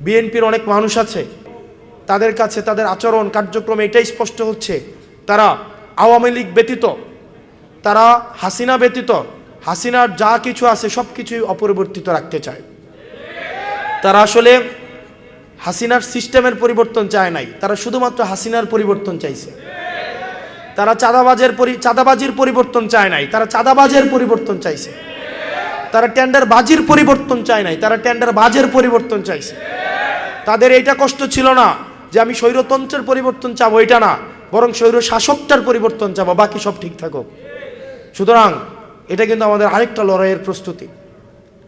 বিএনপির অনেক মানুষ আছে, তাদের কাছে তাদের আচরণ কার্যক্রমে এটাই স্পষ্ট হচ্ছে তারা আওয়ামী লীগ ব্যতীত, তারা হাসিনা ব্যতীত, হাসিনার যা কিছু আছে সব কিছুই অপরিবর্তিত রাখতে চায়। তারা আসলে হাসিনার সিস্টেমের পরিবর্তন চায় নাই, তারা শুধুমাত্র হাসিনার পরিবর্তন চাইছে। তারা চাঁদাবাজির পরিবর্তন চায় নাই, তারা চাঁদাবাজের পরিবর্তন চাইছে। তারা টেন্ডার বাজির পরিবর্তন চায় নাই, তারা টেন্ডার বাজের পরিবর্তন চাইছে। তাদের এইটা কষ্ট ছিল না যে আমি স্বৈরতন্ত্রের পরিবর্তন চাবো, এটা না, বরং স্বৈর শাসকটার পরিবর্তন চাবো, বাকি সব ঠিক থাকুক। সুতরাং এটা কিন্তু আমাদের আরেকটা লড়াইয়ের প্রস্তুতি।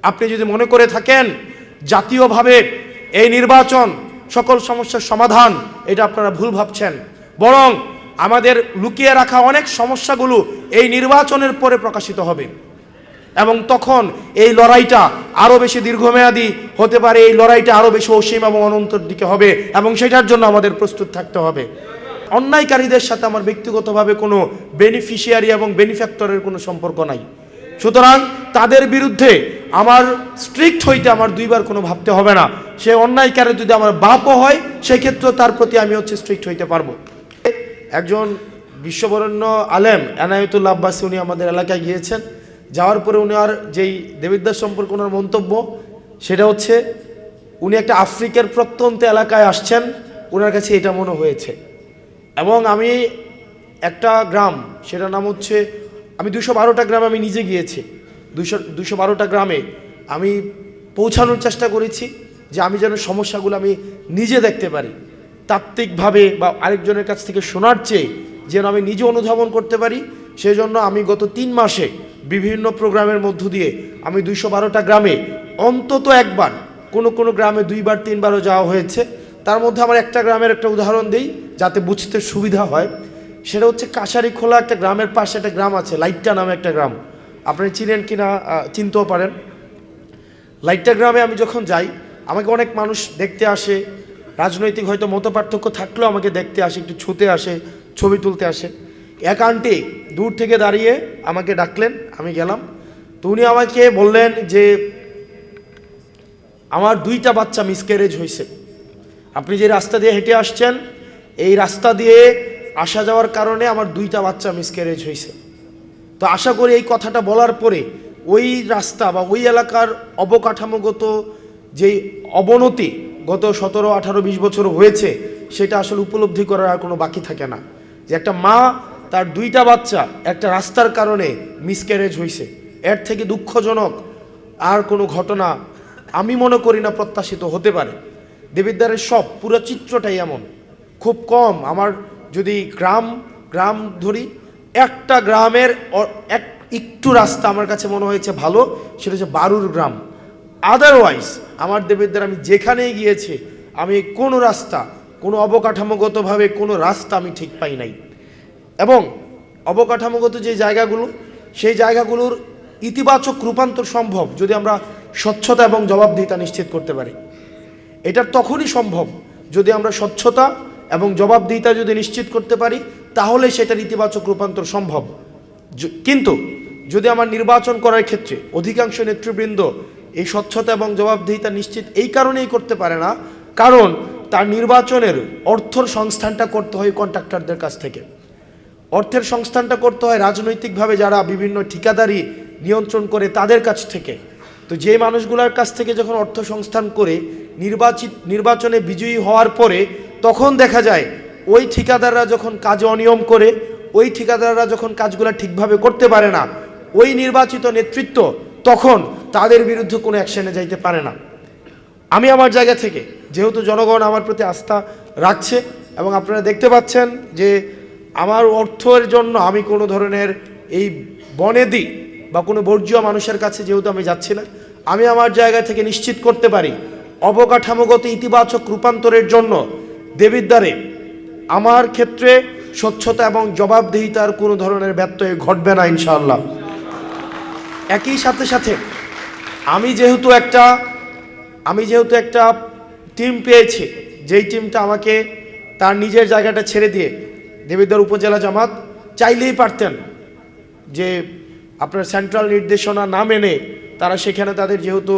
আপনি যদি মনে করে থাকেন জাতীয়ভাবে এই নির্বাচন সকল সমস্যার সমাধান, এটা আপনারা ভুল ভাবছেন। বরং আমাদের লুকিয়ে রাখা অনেক সমস্যাগুলো এই নির্বাচনের পরে প্রকাশিত হবে এবং তখন এই লড়াইটা আরও বেশি দীর্ঘমেয়াদী হতে পারে, এই লড়াইটা আরও বেশি অসীম এবং অনন্তর দিকে হবে এবং সেটার জন্য আমাদের প্রস্তুত থাকতে হবে। অন্যায়কারীদের সাথে আমার ব্যক্তিগতভাবে কোনো বেনিফিশিয়ারি এবং বেনিফ্যাক্টরের কোনো সম্পর্ক নাই। সুতরাং তাদের বিরুদ্ধে আমার স্ট্রিক্ট হইতে আমার দুইবার কোনো ভাবতে হবে না। সে অন্যায়কারী যদি আমার বাপও হয় সেক্ষেত্রেও তার প্রতি আমি স্ট্রিক্ট হইতে পারবো। একজন বিশ্ববরেণ্য আলেম এনায়েতুল্লাহ আব্বাসী, উনি আমাদের এলাকায় গিয়েছেন। যাওয়ার পরে উনি আর যেই দেবিদ্দাস সম্পর্কে ওনার মন্তব্য, সেটা হচ্ছে উনি একটা আফ্রিকার প্রত্যন্ত এলাকায় আসছেন, ওনার কাছে এটা মনে হয়েছে। এবং আমি একটা গ্রাম, সেটার নাম হচ্ছে, আমি 212টা গ্রামে আমি নিজে গিয়েছি। 212টা গ্রামে আমি পৌঁছানোর চেষ্টা করেছি যে আমি যেন সমস্যাগুলো আমি নিজে দেখতে পারি, তাত্ত্বিকভাবে বা আরেকজনের কাছ থেকে শোনার চেয়ে যেন আমি নিজে অনুধাবন করতে পারি। সেই জন্য আমি গত 3 মাসে বিভিন্ন প্রোগ্রামের মধ্য দিয়ে আমি 212টা গ্রামে অন্তত একবার, কোনো গ্রামে 2বার 3বারও যাওয়া হয়েছে। তার মধ্যে আমার একটা গ্রামের একটা উদাহরণ দিই যাতে বুঝতে সুবিধা হয়। সেটা হচ্ছে কাশারিখোলা একটা গ্রামের পাশে একটা গ্রাম আছে, লাইট্টা নামে একটা গ্রাম। আপনি চিনেন কিনা চিনতেও পারেন। লাইট্টা গ্রামে আমি যখন যাই, আমাকে অনেক মানুষ দেখতে আসে, রাজনৈতিক হয়তো মতপার্থক্য থাকলেও আমাকে দেখতে আসে, একটু ছুতে আসে, ছবি তুলতে আসে। এক আন্টি দূর থেকে দাঁড়িয়ে আমাকে ডাকলেন, আমি গেলাম। তো উনি আমাকে বললেন যে আমার 2টা বাচ্চা মিসক্যারেজ হয়েছে, আপনি যে রাস্তা দিয়ে হেঁটে আসছেন এই রাস্তা দিয়ে আসা যাওয়ার কারণে আমার 2টা বাচ্চা মিসক্যারেজ হয়েছে। তো আশা করি এই কথাটা বলার পরে ওই রাস্তা বা ওই এলাকার অবকাঠামোগত যেই অবনতি গত 17, 18, 20 বছর হয়েছে, সেটা আসলে উপলব্ধি করার আর কোনো বাকি থাকে না। যে একটা মা তার 2টা বাচ্চা একটা রাস্তার কারণে মিসক্যারেজ হয়েছে, এর থেকে দুঃখজনক আর কোনো ঘটনা আমি মনে করি না প্রত্যাশিত হতে পারে। দেবিদ্বারের সব পুরো চিত্রটাই এমন। খুব কম, আমার যদি গ্রাম ধরি, একটা গ্রামের একটু রাস্তা আমার কাছে মনে হয়েছে ভালো, সেটা হচ্ছে বারুর গ্রাম। আদারওয়াইজ আমার দেবিদ্বার আমি যেখানেই গিয়েছি, আমি কোনো রাস্তা, কোনো অবকাঠামোগতভাবে কোনো রাস্তা আমি ঠিক পাই নাই। এবং অবকাঠামোগত যে জায়গাগুলো, সেই জায়গাগুলোর ইতিবাচক রূপান্তর সম্ভব যদি আমরা স্বচ্ছতা এবং জবাবদিহিতা নিশ্চিত করতে পারি। এটা তখনই সম্ভব যদি আমরা স্বচ্ছতা এবং জবাবদিহিতা যদি নিশ্চিত করতে পারি, তাহলে সেটার ইতিবাচক রূপান্তর সম্ভব। কিন্তু যদি আমার নির্বাচন করার ক্ষেত্রে অধিকাংশ নেতৃবৃন্দ এই স্বচ্ছতা এবং জবাবদিহিতা নিশ্চিত এই কারণেই করতে পারে না, কারণ তার নির্বাচনের অর্থর সংস্থানটা করতে হয় কন্ট্রাক্টরদের কাছ থেকে, অর্থের সংস্থানটা করতে হয় রাজনৈতিকভাবে যারা বিভিন্ন ঠিকাদারি নিয়ন্ত্রণ করে তাদের কাছ থেকে। তো যে মানুষগুলোর কাছ থেকে যখন অর্থ সংস্থান করে নির্বাচনে বিজয়ী হওয়ার পরে তখন দেখা যায় ওই ঠিকাদাররা যখন কাজে অনিয়ম করে, ওই ঠিকাদাররা যখন কাজগুলো ঠিকভাবে করতে পারে না, ওই নির্বাচিত নেতৃত্ব তখন তাদের বিরুদ্ধে কোনো অ্যাকশনে যাইতে পারে না। আমি আমার জায়গা থেকে, যেহেতু জনগণ আমার প্রতি আস্থা রাখছে এবং আপনারা দেখতে পাচ্ছেন যে আমার অর্থের জন্য আমি কোনো ধরনের এই বনেদি বা কোনো বর্জ্য মানুষের কাছে যেহেতু আমি যাচ্ছি না, আমি আমার জায়গা থেকে নিশ্চিত করতে পারি অবকাঠামোগত ইতিবাচক রূপান্তরের জন্য দেবিদ্বারে আমার ক্ষেত্রে স্বচ্ছতা এবং জবাবদিহিতার কোনো ধরনের ব্যত্যয় ঘটবে না ইনশাআল্লাহ। একই সাথে আমি যেহেতু একটা টিম পেয়েছি, যেই টিমটা আমাকে তার নিজের জায়গাটা ছেড়ে দিয়ে দেবিদ্বার উপজেলা জামাত চাইলেই পারতেন যে আপনার সেন্ট্রাল নির্দেশনা না মেনে তারা সেখানে তাদের যেহেতু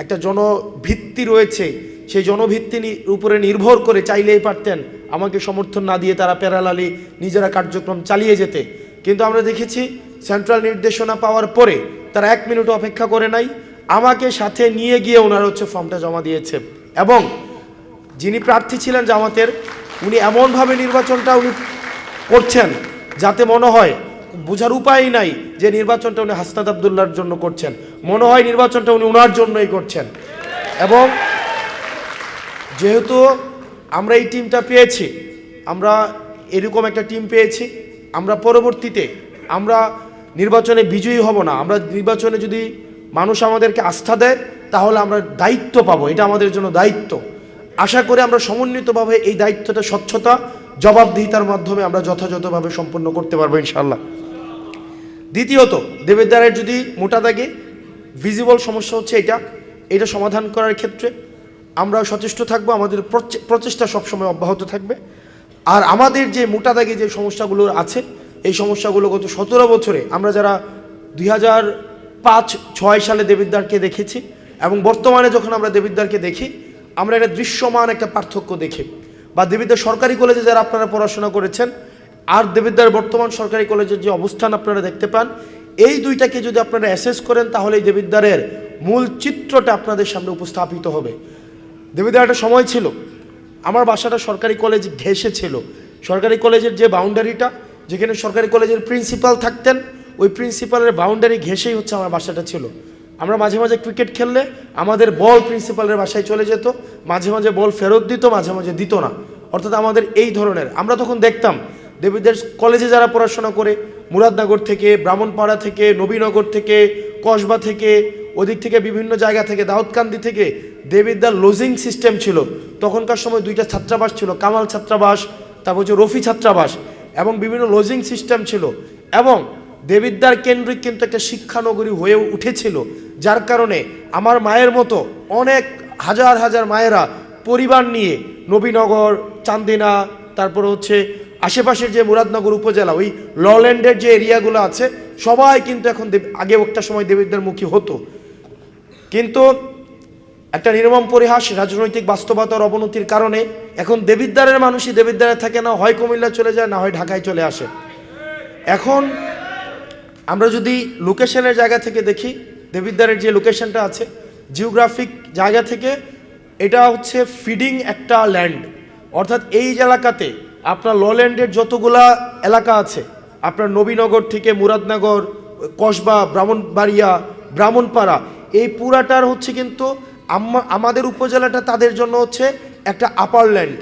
একটা জনভিত্তি রয়েছে সেই জনভিত্তির উপরে নির্ভর করে চাইলেই পারতেন আমাকে সমর্থন না দিয়ে তারা প্যারালালি নিজেরা কার্যক্রম চালিয়ে যেতে। কিন্তু আমরা দেখেছি সেন্ট্রাল নির্দেশনা পাওয়ার পরে তারা 1 মিনিট অপেক্ষা করে নাই, আমাকে সাথে নিয়ে গিয়ে ওনারা ফর্মটা জমা দিয়েছে। এবং যিনি প্রার্থী ছিলেন জামাতের, উনি এমনভাবে নির্বাচনটা উনি করছেন যাতে মনে হয়, বোঝার উপায় নাই যে নির্বাচনটা উনি হাসনাত আবদুল্লাহর জন্য করছেন, মনে হয় নির্বাচনটা উনি ওনার জন্যই করছেন। এবং যেহেতু আমরা এই টিমটা পেয়েছি, আমরা এরকম একটা টিম পেয়েছি, আমরা পরবর্তীতে আমরা নির্বাচনে বিজয়ী হব না, আমরা নির্বাচনে যদি মানুষ আমাদেরকে আস্থা দেয় তাহলে আমরা দায়িত্ব পাবো, এটা আমাদের জন্য দায়িত্ব। আশা করি আমরা সমন্বিতভাবে এই দায়িত্বটা স্বচ্ছতা জবাবদিহিতার মাধ্যমে আমরা যথাযথভাবে সম্পন্ন করতে পারবো ইনশাআল্লাহ। দ্বিতীয়ত, দেবিদ্বারের যদি মোটা দাগে ভিজিবল সমস্যা হচ্ছে এটা সমাধান করার ক্ষেত্রে আমরা সচেষ্ট থাকবো, আমাদের প্রচেষ্টা সবসময় অব্যাহত থাকবে। আর আমাদের যে মোটা দাগে যে সমস্যাগুলো আছে, এই সমস্যাগুলো গত 17 বছরে আমরা যারা 2005-6 সালে দেবিদ্বারকে দেখেছি এবং বর্তমানে যখন আমরা দেবিদ্বারকে দেখি, আমরা একটা দৃশ্যমান একটা পার্থক্য দেখি। বা দেবিদ্বার সরকারি কলেজে যারা আপনারা পড়াশোনা করেছেন আর দেবিদ্বার বর্তমান সরকারি কলেজের যে অবস্থান আপনারা দেখতে পান, এই দুইটাকে যদি আপনারা অ্যাসেস করেন তাহলে এই দেবিদ্বারের মূল চিত্রটা আপনাদের সামনে উপস্থাপিত হবে। দেবিদ্বার একটা সময় ছিল, আমার বাসাটা সরকারি কলেজ ঘেঁষে ছিল। সরকারি কলেজের যে বাউন্ডারিটা, যেখানে সরকারি কলেজের প্রিন্সিপাল থাকতেন, ওই প্রিন্সিপালের বাউন্ডারি ঘেঁষেই আমার বাসাটা ছিল। আমরা মাঝে মাঝে ক্রিকেট খেললে আমাদের বল প্রিন্সিপালের বাসায় চলে যেত, মাঝে মাঝে বল ফেরত দিত, মাঝে মাঝে দিত না। অর্থাৎ আমাদের এই ধরনের, আমরা তখন দেখতাম দেবিদ্বার কলেজে যারা পড়াশোনা করে মুরাদনগর থেকে, ব্রাহ্মণপাড়া থেকে, নবীনগর থেকে, কসবা থেকে, ওদিক থেকে বিভিন্ন জায়গা থেকে, দাউদকান্দি থেকে দেবিদ্বার লজিং সিস্টেম ছিল। তখনকার সময় 2টা ছাত্রাবাস ছিল, কামাল ছাত্রাবাস, তারপর হচ্ছে রফি ছাত্রাবাস, এবং বিভিন্ন লজিং সিস্টেম ছিল। এবং দেবিদ্বার কেন্দ্রিক কিন্তু একটা শিক্ষানগরী হয়ে উঠেছিল, যার কারণে আমার মায়ের মতো অনেক হাজার হাজার মায়েরা পরিবার নিয়ে নবীনগর, চান্দিনা, তারপরে হচ্ছে আশেপাশের যে মুরাদনগর উপজেলা, ওই লল্যান্ডের যে এরিয়াগুলো আছে, সবাই কিন্তু এখন আগে একটা সময় দেবিদ্বারমুখী হতো। কিন্তু একটা নির্মম পরিহাস, রাজনৈতিক বাস্তবতার অবনতির কারণে এখন দেবিদ্বারের মানুষই দেবিদ্বারে থাকে না, হয় কুমিল্লা চলে যায়, না হয় ঢাকায় চলে আসে। এখন আমরা যদি লোকেশনের জায়গা থেকে দেখি, দেবিদ্বারের যে লোকেশনটা আছে জিওগ্রাফিক জায়গা থেকে, এটা হচ্ছে ফিডিং একটা ল্যান্ড। অর্থাৎ এই এলাকাতে আপনার লল্যান্ডের যতগুলা এলাকা আছে, আপনার নবীনগর থেকে মুরাদনগর, কসবা, ব্রাহ্মণবাড়িয়া, ব্রাহ্মণপাড়া, এই পুরাটার হচ্ছে কিন্তু আমাদের উপজেলাটা তাদের জন্য হচ্ছে একটা আপার ল্যান্ড,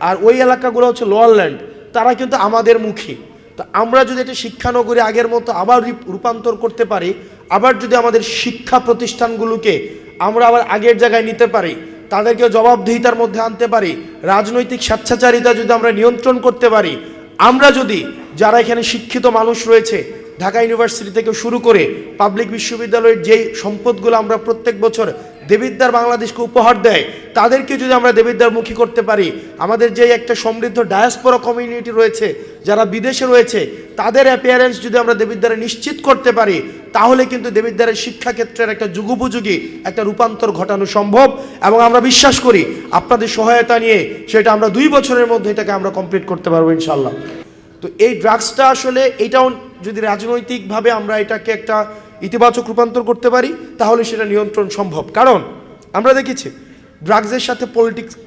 আর ওই এলাকাগুলো হচ্ছে লোয়ার ল্যান্ড। তারা কিন্তু আমাদের মুখী। তো আমরা যদি এটা শিক্ষানগরী আগের মতো আবার রূপান্তর করতে পারি, আবার যদি আমাদের শিক্ষা প্রতিষ্ঠানগুলোকে আমরা আবার আগের জায়গায় নিতে পারি, তাদেরকে জবাবদিহিতার মধ্যে আনতে পারি, রাজনৈতিক স্বেচ্ছাচারিতা যদি আমরা নিয়ন্ত্রণ করতে পারি, আমরা যদি যারা এখানে শিক্ষিত মানুষ রয়েছে, ঢাকা ইউনিভার্সিটি থেকে শুরু করে পাবলিক বিশ্ববিদ্যালয়ের যেই সম্পদগুলো আমরা প্রত্যেক বছর দেবিদ্বার বাংলাদেশকে উপহার দেয়, তাদেরকে যদি আমরা দেবিদ্বারমুখী করতে পারি, আমাদের যে একটা সমৃদ্ধ ডায়াসপোরা কমিউনিটি রয়েছে যারা বিদেশে রয়েছে, তাদের অ্যাপিয়ারেন্স যদি আমরা দেবিদ্বারে নিশ্চিত করতে পারি, তাহলে কিন্তু দেবিদ্বারের শিক্ষাক্ষেত্রের একটা যুগোপযোগী একটা রূপান্তর ঘটানো সম্ভব। এবং আমরা বিশ্বাস করি আপনাদের সহায়তা নিয়ে সেটা আমরা 2 বছরের মধ্যে এটাকে আমরা কমপ্লিট করতে পারবো ইনশাল্লাহ। তো এই ড্রাগসটা আসলে এটাও যদি রাজনৈতিকভাবে আমরা এটাকে একটা ইতিবাচক রূপান্তর করতে পারি, তাহলে সেটা নিয়ন্ত্রণ সম্ভব। কারণ আমরা দেখেছি ড্রাগসের সাথে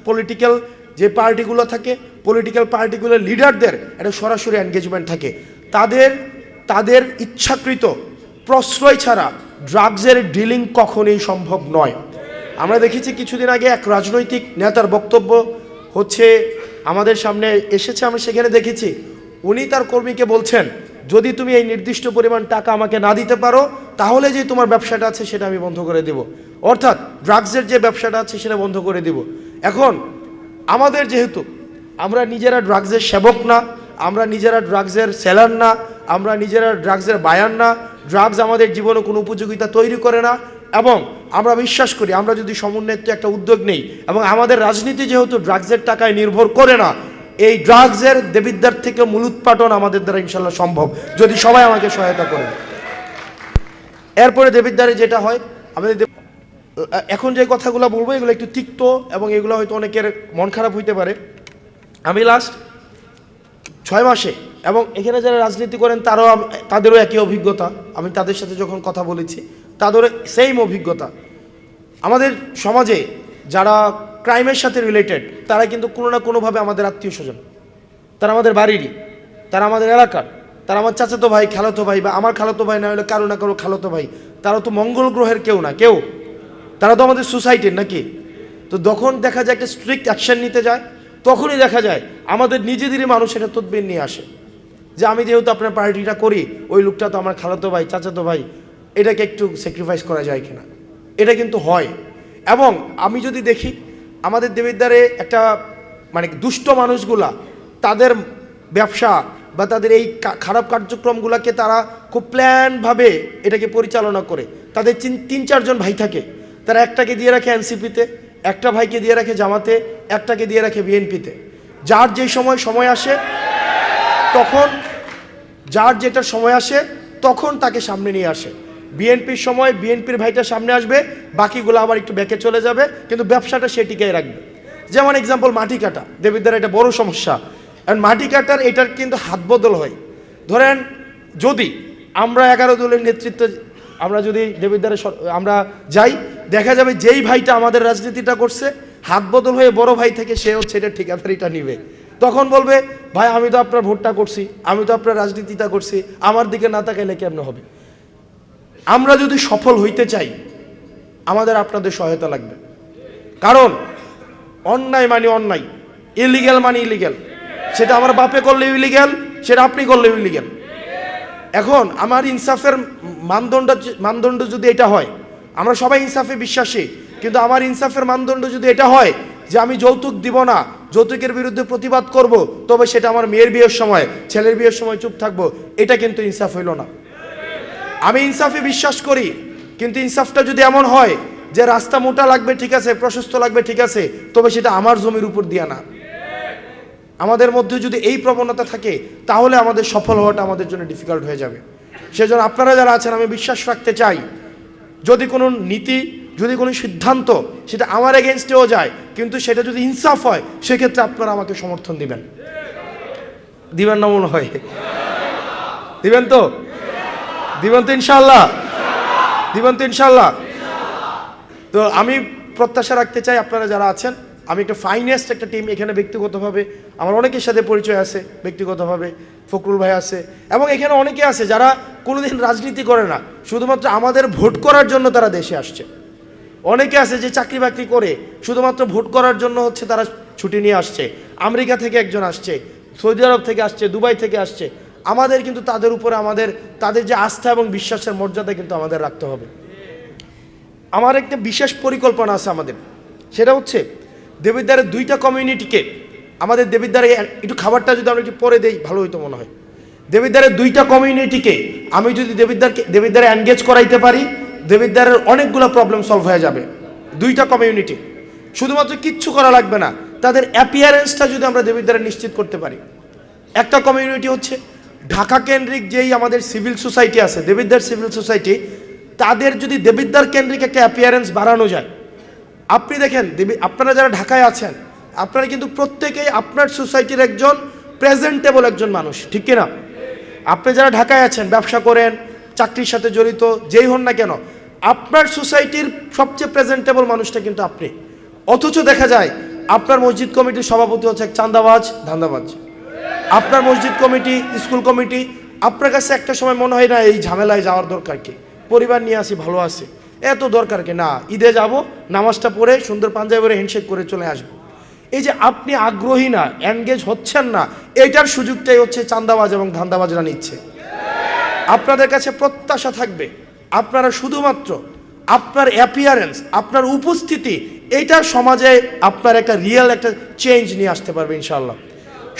পলিটিক্যাল যে পার্টিগুলো থাকে, পলিটিক্যাল পার্টিগুলোর লিডারদের একটা সরাসরি এনগেজমেন্ট থাকে। তাদের ইচ্ছাকৃত প্রশ্রয় ছাড়া ড্রাগসের ডিলিং কখনোই সম্ভব নয়। আমরা দেখেছি কিছুদিন আগে এক রাজনৈতিক নেতার বক্তব্য হচ্ছে আমাদের সামনে এসেছে, আমরা সেখানে দেখেছি উনি তার কর্মীকে বলছেন, যদি তুমি এই নির্দিষ্ট পরিমাণ টাকা আমাকে না দিতে পারো, তাহলে যে তোমার ব্যবসাটা আছে সেটা আমি বন্ধ করে দেব। অর্থাৎ ড্রাগসের যে ব্যবসাটা আছে সেটা বন্ধ করে দেব। এখন আমাদের যেহেতু আমরা নিজেরা ড্রাগসের সেবক না, আমরা নিজেরা ড্রাগসের সেলার না, আমরা নিজেরা ড্রাগসের বায়ার না, ড্রাগস আমাদের জীবনে কোনো উপযোগিতা তৈরি করে না, এবং আমরা বিশ্বাস করি আমরা যদি সমন্বিত একটা উদ্যোগ নেই, এবং আমাদের রাজনীতি যেহেতু ড্রাগসের টাকায় নির্ভর করে না, এই ড্রাগসের দেবিদ্বার থেকে মূলোৎপাটন আমাদের দ্বারা ইনশাল্লাহ সম্ভব, যদি সবাই আমাকে সহায়তা করে। এরপরে দেবিদ্বারে যেটা হয়, আমাদের এখন যে কথাগুলো বলবো এগুলো একটু তিক্ত এবং এগুলো হয়তো অনেকের মন খারাপ হইতে পারে। আমি লাস্ট 6 মাসে এবং এখানে যারা রাজনীতি করেন তাদেরও একই অভিজ্ঞতা, আমি তাদের সাথে যখন কথা বলেছি তাদেরও সেম অভিজ্ঞতা। আমাদের সমাজে যারা ক্রাইমের সাথে রিলেটেড তারা কিন্তু কোনো না কোনোভাবে আমাদের আত্মীয় স্বজন, তারা আমাদের বাড়িরই, তারা আমাদের এলাকার, তারা আমার চাচাতো ভাই, খালাতো ভাই, বা আমার খালাতো ভাই না হলে কারো না কারো খালাতো ভাই। তারা তো মঙ্গল গ্রহের কেউ না কেউ, তারা তো আমাদের সোসাইটির নাকি। তো যখন দেখা যায় একটা স্ট্রিক্ট অ্যাকশন নিতে যায় তখনই দেখা যায় আমাদের নিজেদেরই মানুষ এটা তদবির নিয়ে আসে যে আমি যেহেতু আপনার পার্টিটা করি, ওই লোকটা তো আমার খালাতো ভাই, চাচাতো ভাই, এটাকে একটু স্যাক্রিফাইস করা যায় কিনা। এটা কিন্তু হয়। এবং আমি যদি দেখি আমাদের দেবিদ্বারে একটা মানে দুষ্ট মানুষগুলা তাদের ব্যবসা বা তাদের এই খারাপ কার্যক্রমগুলোকে তারা খুব প্ল্যানভাবে এটাকে পরিচালনা করে। তাদের 3-4 জন ভাই থাকে, তারা একটাকে দিয়ে রাখে এনসিপিতে, একটা ভাইকে দিয়ে রাখে জামাতে, একটাকে দিয়ে রাখে বিএনপিতে। যার যে সময় আসে তখন যার যেটা সময় আসে তখন তাকে সামনে নিয়ে আসে। বিএনপির সময় বিএনপির ভাইটা সামনে আসবে, বাকিগুলো আবার একটু ব্যাকে চলে যাবে, কিন্তু ব্যবসাটা সে টিকায় রাখবে। যেমন এক্সাম্পল মাটি কাটা, দেবিদ্বারে এটা বড় সমস্যা। কারণ মাটি কাটার এটার কিন্তু হাত বদল হয়। ধরেন যদি আমরা 11 দলের নেতৃত্বে আমরা যদি দেবিদ্বারে আমরা যাই, দেখা যাবে যেই ভাইটা আমাদের রাজনীতিটা করছে হাত বদল হয়ে বড় ভাই থেকে সে হচ্ছে এটা ঠিকাদারিটা নিবে। তখন বলবে ভাই আমি তো আপনার ভোটটা করছি, আমি তো আপনার রাজনীতিটা করছি, আমার দিকে না তাকাইলে কেমন হবে। আমরা যদি সফল হইতে চাই আমাদের আপনাদের সহায়তা লাগবে। কারণ অন্যায় মানে অন্যায়, ইলিগ্যাল মানে ইলিগ্যাল। সেটা আমার বাপে করলেও ইলিগ্যাল, সেটা আপনি করলেও ইলিগ্যাল। এখন আমার ইনসাফের মানদণ্ড যদি এটা হয়, আমরা সবাই ইনসাফে বিশ্বাসী, কিন্তু আমার ইনসাফের মানদণ্ড যদি এটা হয় যে আমি যৌতুক দিব না, যৌতুকের বিরুদ্ধে প্রতিবাদ করব, তবে সেটা আমার মেয়ের বিয়ের সময়, ছেলের বিয়ের সময় চুপ থাকবো, এটা কিন্তু ইনসাফ হইল না। আমি ইনসাফে বিশ্বাস করি, কিন্তু ইনসাফটা যদি এমন হয় যে রাস্তা মোটা লাগবে ঠিক আছে, প্রশস্ত লাগবে ঠিক আছে, তবে সেটা আমার জমির উপর দিয়া না। আমাদের মধ্যে যদি এই প্রবণতা থাকে তাহলে আমাদের সফল হওয়াটা আমাদের জন্য ডিফিকাল্ট হয়ে যাবে। সেজন্য আপনারা যারা আছেন আমি বিশ্বাস রাখতে চাই, যদি কোনো নীতি, যদি কোনো সিদ্ধান্ত সেটা আমার এগেনস্টেও যায়, কিন্তু সেটা যদি ইনসাফ হয় সেক্ষেত্রে আপনারা আমাকে সমর্থন দিবেন না মনে হয়? দিবেন তো? দিবেন তো ইনশাআল্লাহ? দিবেন তো ইনশাআল্লাহ? তো আমি প্রত্যাশা রাখতে চাই আপনারা যারা আছেন, আমি একটা ফাইনেস্ট একটা টিম এখানে ব্যক্তিগতভাবে আমার অনেকের সাথে পরিচয় আছে, ব্যক্তিগতভাবে ফখরুল ভাই আছে, এবং এখানে অনেকে আছে যারা কোনোদিন রাজনীতি করে না, শুধুমাত্র আমাদের ভোট করার জন্য তারা দেশে আসছে। অনেকে আছে যে চাকরি বাকরি করে শুধুমাত্র ভোট করার জন্য হচ্ছে তারা ছুটি নিয়ে আসছে। আমেরিকা থেকে একজন আসছে, সৌদি আরব থেকে আসছে, দুবাই থেকে আসছে। আমাদের কিন্তু তাদের উপরে তাদের যে আস্থা এবং বিশ্বাসের মর্যাদা কিন্তু আমাদের রাখতে হবে। আমার একটা বিশেষ পরিকল্পনা আছে আমাদের, সেটা হচ্ছে দেবিদ্বারের 2টা কমিউনিটিকে, আমাদের দেবিদ্বারে একটু খাবারটা যদি আমরা একটু পরে দেই ভালো হইতো মনে হয়। দেবিদ্বারের 2টা কমিউনিটিকে আমি যদি দেবিদ্বারে এনগেজ করাইতে পারি, দেবিদ্বারের অনেকগুলো প্রবলেম সলভ হয়ে যাবে। 2টা কমিউনিটি, শুধুমাত্র কিচ্ছু করা লাগবে না, তাদের অ্যাপিয়ারেন্সটা যদি আমরা দেবিদ্বারে নিশ্চিত করতে পারি। একটা কমিউনিটি হচ্ছে ঢাকা কেন্দ্রিক যেই আমাদের সিভিল সোসাইটি আছে, দেবিদ্বার সিভিল সোসাইটি, তাদের যদি দেবিদ্বার কেন্দ্রিক একটা অ্যাপিয়ারেন্স বাড়ানো যায়। আপনি দেখেন আপনারা যারা ঢাকায় আছেন, আপনারা কিন্তু প্রত্যেকেই আপনার সোসাইটির একজন প্রেজেন্টেবল একজন মানুষ, ঠিক কিনা? আপনি যারা ঢাকায় আছেন, ব্যবসা করেন, চাকরির সাথে জড়িত, যেই হন না কেন, আপনার সোসাইটির সবচেয়ে প্রেজেন্টেবল মানুষটা কিন্তু আপনি। অথচ দেখা যায় আপনার মসজিদ কমিটির সভাপতি হচ্ছে এক চাঁদাবাজ, ধান্দাবাজ। আপনার মসজিদ কমিটি, স্কুল কমিটি, আপনার কাছে একটা সময় মনে হয় না এই ঝামেলায় যাওয়ার দরকার কি, পরিবার নিয়ে আসি, ভালো আছে, এত দরকার কি, না ঈদে যাব, নামাজটা পড়ে সুন্দর পাঞ্জাবি পরে হ্যান্ডশেক করে চলে আসবো। এই যে আপনি আগ্রহী না, এনগেজ হচ্ছেন না, এইটার সুযোগটাই হচ্ছে চাঁদাবাজ এবং ধান্দাবাজরা নিচ্ছে। আপনাদের কাছে প্রত্যাশা থাকবে আপনারা শুধুমাত্র আপনার অ্যাপিয়ারেন্স, আপনার উপস্থিতি, এইটার সমাজে আপনার একটা রিয়েল একটা চেঞ্জ নিয়ে আসতে পারবে ইনশাআল্লাহ।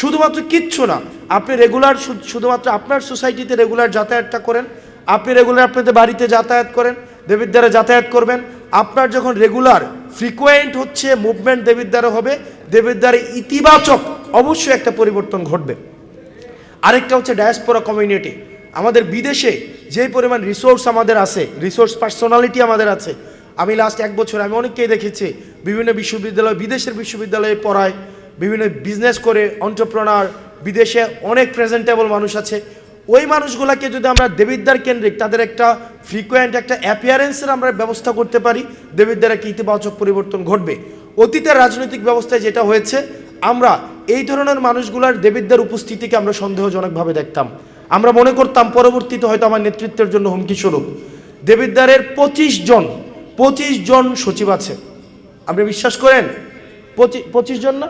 শুধুমাত্র কিচ্ছু না, আপনি রেগুলার শুধুমাত্র আপনার সোসাইটিতে রেগুলার যাতায়াতটা করেন, আপনি রেগুলার আপনাদের বাড়িতে যাতায়াত করেন, দেবিদ্বারে যাতায়াত করবেন। আপনার যখন রেগুলার ফ্রিকোয়েন্ট হচ্ছে মুভমেন্ট দেবিদ্বারে হবে, দেবিদ্বারে ইতিবাচক অবশ্যই একটা পরিবর্তন ঘটবে। আরেকটা হচ্ছে ডায়াসপোরা কমিউনিটি, আমাদের বিদেশে যেই পরিমাণ রিসোর্স আমাদের আছে, রিসোর্স পার্সোনালিটি আমাদের আছে, আমি লাস্ট 1 বছর আমি অনেককেই দেখেছি বিভিন্ন বিশ্ববিদ্যালয়, বিদেশের বিশ্ববিদ্যালয়ে পড়ায়, বিভিন্ন বিজনেস করে, এন্টারপ্রেনার, বিদেশে অনেক প্রেজেন্টেবল মানুষ আছে। ওই মানুষগুলোকে যদি আমরা দেবিদ্বার কেন্দ্রিক তাদের একটা ফ্রিকোয়েন্ট একটা অ্যাপিয়ারেন্সের আমরা ব্যবস্থা করতে পারি, দেবিদ্বার একটা ইতিবাচক পরিবর্তন ঘটবে। অতীতের রাজনৈতিক ব্যবস্থায় যেটা হয়েছে, আমরা এই ধরনের মানুষগুলোর দেবিদ্বার উপস্থিতিকে আমরা সন্দেহজনকভাবে দেখতাম। আমরা মনে করতাম পরবর্তীতে হয়তো আমার নেতৃত্বের জন্য হুমকি স্বরূপ। দেবিদ্বারের 25 জন সচিব আছে। আপনি বিশ্বাস করেন? 25 জন না,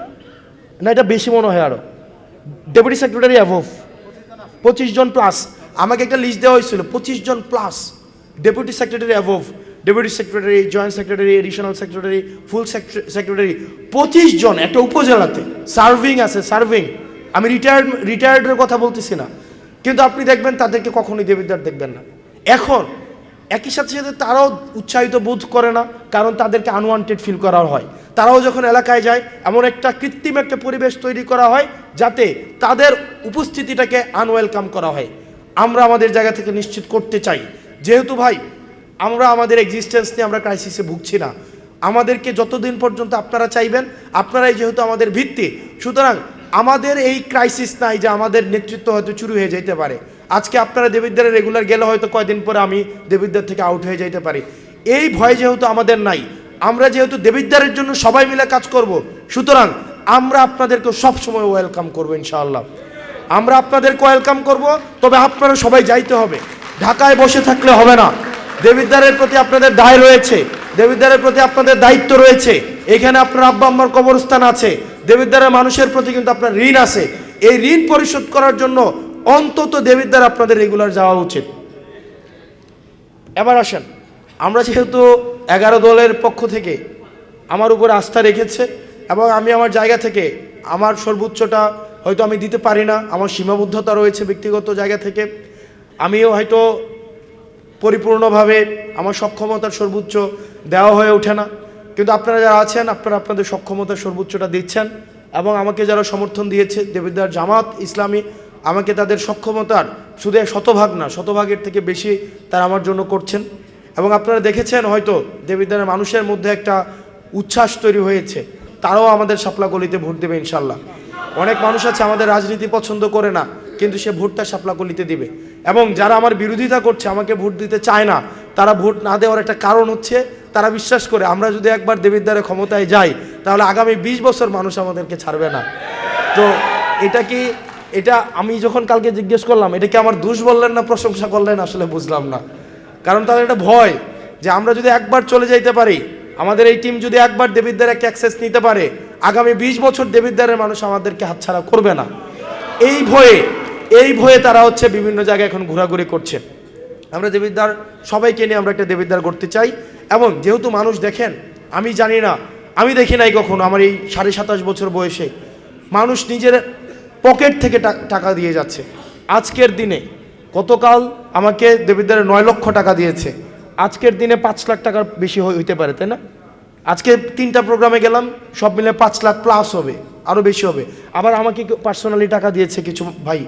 এটা বেশি মনে হয়। আরও ডেপুটি সেক্রেটারি অ্যাভভ 25 জন প্লাস। আমাকে একটা লিস্ট দেওয়া হয়েছিল 25 জন plus deputy secretary above, deputy secretary, joint secretary, additional secretary, full secretary, 25 জন একটা উপজেলাতে সার্ভিং আছে। সার্ভিং, আমি রিটায়ার্ডের কথা বলতেছি না, কিন্তু আপনি দেখবেন তাদেরকে কখনোই দেবিদ্বার দেখবেন না। এখন একই সাথে সাথে তারাও উৎসাহিত বোধ করে না, কারণ তাদেরকে আনওয়ান্টেড ফিল করা হয়। তারাও যখন এলাকায় যায় এমন একটা কৃত্রিম একটা পরিবেশ তৈরি করা হয় যাতে তাদের উপস্থিতিটাকে আনওয়েলকাম করা হয়। আমরা আমাদের জায়গা থেকে নিশ্চিত করতে চাই, যেহেতু ভাই আমরা আমাদের এক্সিস্টেন্স নিয়ে আমরা ক্রাইসিসে ভুগছি না, আমাদেরকে যতদিন পর্যন্ত আপনারা চাইবেন, আপনারাই যেহেতু আমাদের ভিত্তি, সুতরাং আমাদের এই ক্রাইসিস নাই যে আমাদের নেতৃত্ব হয়তো চুরি হয়ে যেতে পারে। আজকে আপনারা দেবিদ্বারে রেগুলার গেলে হয়তো কয়দিন পরে আমি দেবিদ্বার থেকে আউট হয়ে যেতে পারি। এই ভয় যেহেতু আমাদের নাই, আমরা যেহেতু দেবিদ্বারের জন্য সবাই মিলে কাজ করব, সুতরাং আমরা আপনাদেরকে সবসময় ওয়েলকাম করবো ইনশাআল্লাহ। আমরা আপনাদেরকে ওয়েলকাম করব, তবে আপনারা সবাই যাইতে হবে, ঢাকায় বসে থাকলে হবে না। দেবিদ্বারের প্রতি আপনাদের দায় রয়েছে, দেবিদ্বারের প্রতি আপনাদের দায়িত্ব রয়েছে। এখানে আপনার আব্বা আম্মার কবরস্থান আছে, দেবিদ্বারের মানুষের প্রতি কিন্তু আপনার ঋণ আছে। এই ঋণ পরিশোধ করার জন্য অন্তত দেবিদ্বার আপনাদের রেগুলার যাওয়া উচিত। এবার আসেন, আমরা যেহেতু 11 দলের পক্ষ থেকে আমার উপর আস্থা রেখেছে এবং আমি আমার জায়গা থেকে আমার সর্বোচ্চটা হয়তো আমি দিতে পারি না, আমার সীমাবদ্ধতা রয়েছে ব্যক্তিগত জায়গা থেকে, আমিও হয়তো পরিপূর্ণভাবে আমার সক্ষমতার সর্বোচ্চ দেওয়া হয়ে ওঠে না, কিন্তু আপনারা যারা আছেন আপনারা আপনাদের সক্ষমতার সর্বোচ্চটা দিচ্ছেন এবং আমাকে যারা সমর্থন দিয়েছে দেবিদ্বার জামাত ইসলামী আমাকে তাদের সক্ষমতার শুধু শতভাগ না, শতভাগের থেকে বেশি তারা আমার জন্য করছেন। এবং আপনারা দেখেছেন হয়তো দেবিদ্বারের মানুষের মধ্যে একটা উচ্ছ্বাস তৈরি হয়েছে, তারাও আমাদের শাপলা গলিতে ভোট দেবে ইনশাল্লাহ। অনেক মানুষ আছে আমাদের রাজনীতি পছন্দ করে না, কিন্তু সে ভোটটা শাপলা গলিতে দিবে। এবং যারা আমার বিরোধিতা করছে, আমাকে ভোট দিতে চায় না, তারা ভোট না দেওয়ার একটা কারণ হচ্ছে তারা বিশ্বাস করে আমরা যদি একবার দেবিদ্বারে ক্ষমতায় যাই তাহলে আগামী 20 বছর মানুষ আমাদেরকে ছাড়বে না। তো এটা আমি যখন কালকে জিজ্ঞেস করলাম, এটা কি আমার দোষ বললেন না প্রশংসা করলেন, আসলে বুঝলাম না। কারণ তাদের একটা ভয় যে আমরা যদি একবার চলে যাইতে পারি, আমাদের এই টিম যদি একবার দেবিদ্বারে একটা অ্যাক্সেস নিতে পারে, আগামী 20 বছর দেবিদ্বারের মানুষ আমাদেরকে হাতছাড়া করবে না। এই ভয়ে তারা হচ্ছে বিভিন্ন জায়গায় এখন ঘোরাঘুরি করছে। আমরা দেবিদ্বার সবাইকে নিয়ে আমরা একটা দেবিদ্বার করতে চাই। এবং যেহেতু মানুষ দেখেন, আমি জানি না, আমি দেখি নাই কখনো আমার এই 27.5 বছর বয়সে মানুষ নিজের পকেট থেকে টাকা দিয়ে যাচ্ছে। আজকের দিনে গতকাল আমাকে দেবিদ্বারে 9 লক্ষ টাকা দিয়েছে, আজকের দিনে 5 লাখ টাকার বেশি হইতে পারে, তাই না? আজকে 3টা প্রোগ্রামে গেলাম, সব মিলে 5 লাখ প্লাস হবে, আরও বেশি হবে। আবার আমাকে পার্সোনালি টাকা দিয়েছে কিছু ভাই।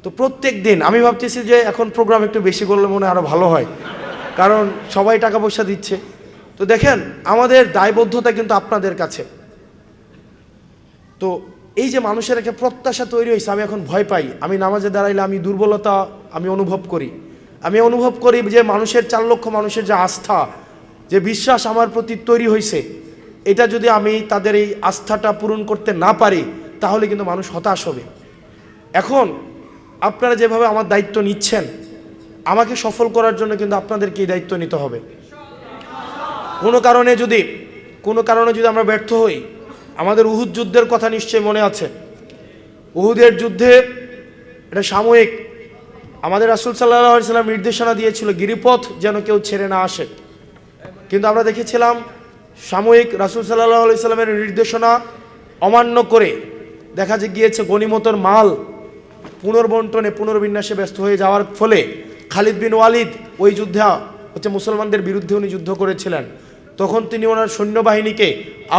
তো প্রত্যেক দিন আমি ভাবতেছি যে এখন প্রোগ্রাম একটু বেশি করলে মনে আরও ভালো হয়, কারণ সবাই টাকা পয়সা দিচ্ছে। তো দেখেন আমাদের দায়বদ্ধতা কিন্তু আপনাদের কাছে। তো এই যে মানুষের একটা প্রত্যাশা তৈরি হয়েছে, আমি এখন ভয় পাই। আমি নামাজে দাঁড়াইলে আমি দুর্বলতা আমি অনুভব করি যে মানুষের 4 লক্ষ মানুষের যে আস্থা, যে বিশ্বাস আমার প্রতি তৈরি হয়েছে, এটা যদি আমি তাদের এই আস্থাটা পূরণ করতে না পারি তাহলে কিন্তু মানুষ হতাশ হবে। এখন আপনারা যেভাবে আমার দায়িত্ব নিচ্ছেন, আমাকে সফল করার জন্য কিন্তু আপনাদেরকে এই দায়িত্ব নিতে হবে। কোনো কারণে যদি আমরা ব্যর্থ হই, আমাদের উহুদ যুদ্ধের কথা নিশ্চয়ই মনে আছে। উহুদের যুদ্ধে এটা সাময়িক, আমাদের রাসূল সাল্লাল্লাহু আলাইহি ওয়াসাল্লাম নির্দেশনা দিয়েছিল গিরিপথ যেন কেউ ছেড়ে না আসে, কিন্তু আমরা দেখেছিলাম সাময়িক রাসূল সাল্লাল্লাহু আলাইহি ওয়াসাল্লামের নির্দেশনা অমান্য করে দেখা গিয়েছে গনিমতের মাল পুনর্বন্টনে পুনর্বিন্যাসে ব্যস্ত হয়ে যাওয়ার ফলে খালিদ বিন ওয়ালিদ ওই যুদ্ধে হচ্ছে মুসলমানদের বিরুদ্ধে উনি যুদ্ধ করেছিলেন। তখন তিনি ওনার সৈন্যবাহিনীকে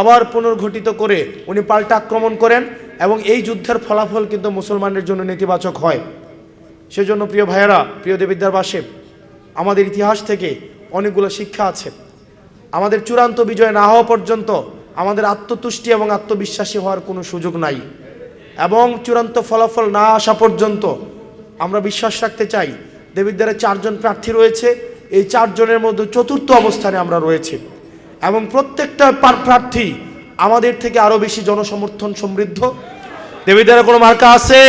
আবার পুনর্গঠিত করে উনি পাল্টা আক্রমণ করেন এবং এই যুদ্ধের ফলাফল কিন্তু মুসলমানদের জন্য নেতিবাচক হয়। সেজন্য প্রিয় ভাইয়েরা, প্রিয় দেবিদ্বারবাসী, আমাদের ইতিহাস থেকে অনেকগুলো শিক্ষা আছে। আমাদের চূড়ান্ত বিজয় না হওয়া পর্যন্ত আমাদের আত্মতুষ্টি এবং আত্মবিশ্বাসী হওয়ার কোনো সুযোগ নাই, এবং চূড়ান্ত ফলাফল না আসা পর্যন্ত আমরা বিশ্বাস রাখতে চাই দেবিদ্বারে 4 জন প্রার্থী রয়েছে, এই 4 জনের মধ্যে চতুর্থ অবস্থানে আমরা রয়েছে, এবং প্রত্যেকটা প্রার্থী আমাদের থেকে আরো বেশি জনসমর্থন সমৃদ্ধ। দেবিদ্বারে কোনো মার্কা আছে?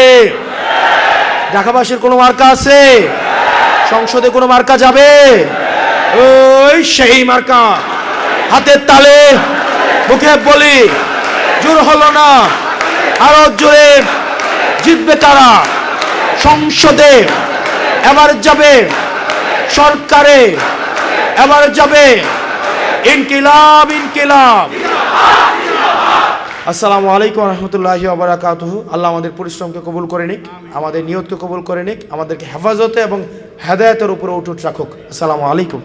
ঢাকাবাসীর কোনো মার্কা আছে? সংসদে কোনো মার্কা যাবে? ওই সেই মার্কা, হাতের তালে মুখে বলি, জোর হলো না, আরো জোরে জিতবে তারা। সংসদে এবার যাবে, সরকারে এবার যাবে ইনকিলাব ইনকিলাব। আসসালামু আলাইকুম রহমতুল্লাহি ওয়া বারাকাতুহু। আল্লাহ আমাদের পরিশ্রমকে কবুল করে নিক, আমাদের নিয়তকে কবুল করে নিক, আমাদেরকে হেফাজতে এবং হেদায়েতের উপরে অটুট রাখুক। আসসালামু আলাইকুম।